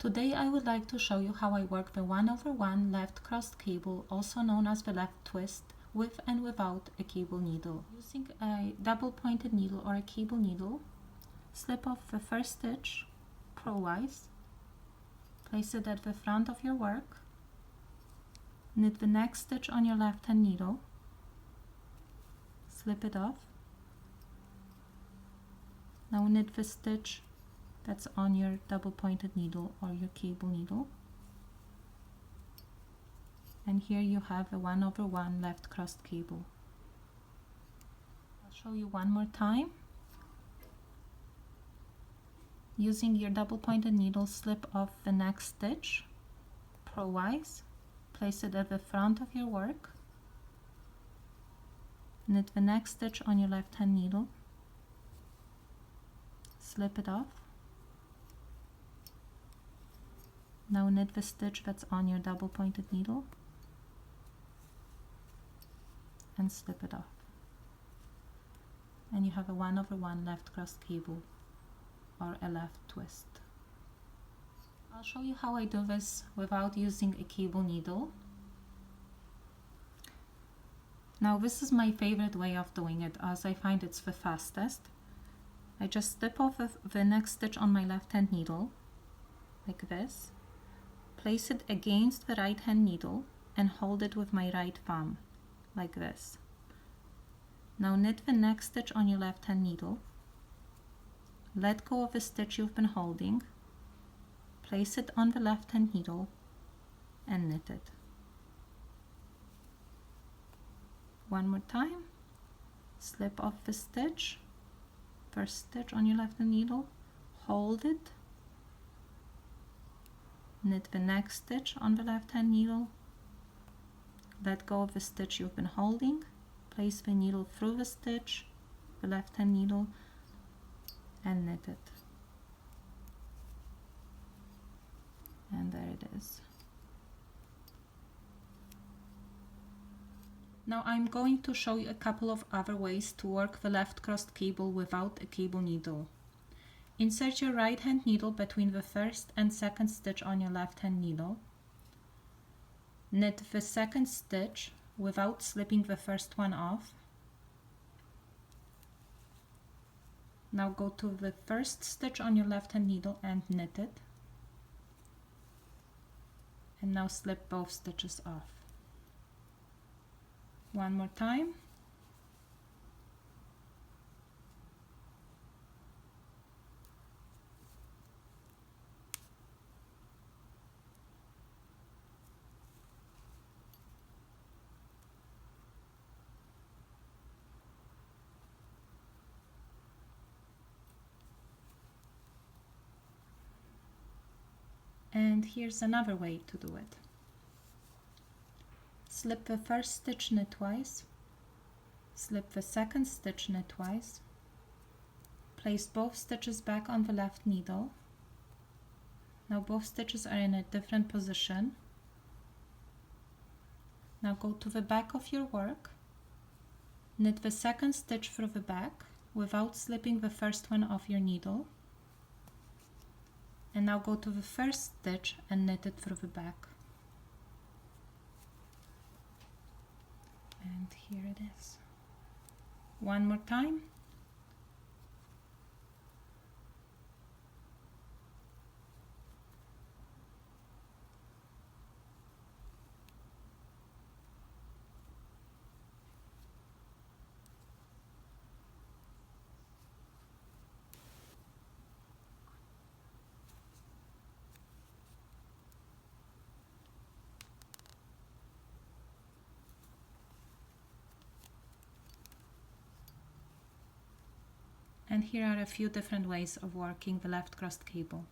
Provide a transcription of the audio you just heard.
Today I would like to show you how I work the 1/1 left crossed cable, also known as the left twist, with and without a cable needle. Using a double pointed needle or a cable needle, slip off the first stitch purlwise, place it at the front of your work, knit the next stitch on your left hand needle, slip it off. Now knit the stitch that's on your double pointed needle or your cable needle, and here you have a 1/1 left crossed cable. I'll show you one more time. Using your double pointed needle, slip off the next stitch purlwise, place it at the front of your work, knit the next stitch on your left hand needle, slip it off. Now knit the stitch that's on your double pointed needle and slip it off. And you have a 1/1 left crossed cable or a left twist. I'll show you how I do this without using a cable needle. Now this is my favorite way of doing it, as I find it's the fastest. I just slip off the next stitch on my left hand needle like this, place it against the right hand needle and hold it with my right thumb like this. Now knit the next stitch on your left hand needle, let go of the stitch you've been holding, place it on the left hand needle and knit it. One more time, slip off the stitch, first stitch on your left hand needle, hold it, knit the next stitch on the left hand needle, let go of the stitch you've been holding, place the needle through the stitch, the left hand needle, and knit it. And there it is. Now I'm going to show you a couple of other ways to work the left crossed cable without a cable needle. Insert your right hand needle between the first and second stitch on your left hand needle. Knit the second stitch without slipping the first one off. Now go to the first stitch on your left hand needle and knit it. And now slip both stitches off. One more time. And here's another way to do it. Slip the first stitch knitwise, slip the second stitch knitwise, place both stitches back on the left needle. Now both stitches are in a different position. Now go to the back of your work, knit the second stitch through the back without slipping the first one off your needle. And now go to the first stitch and knit it through the back. And here it is. One more time. And here are a few different ways of working the left crossed cable.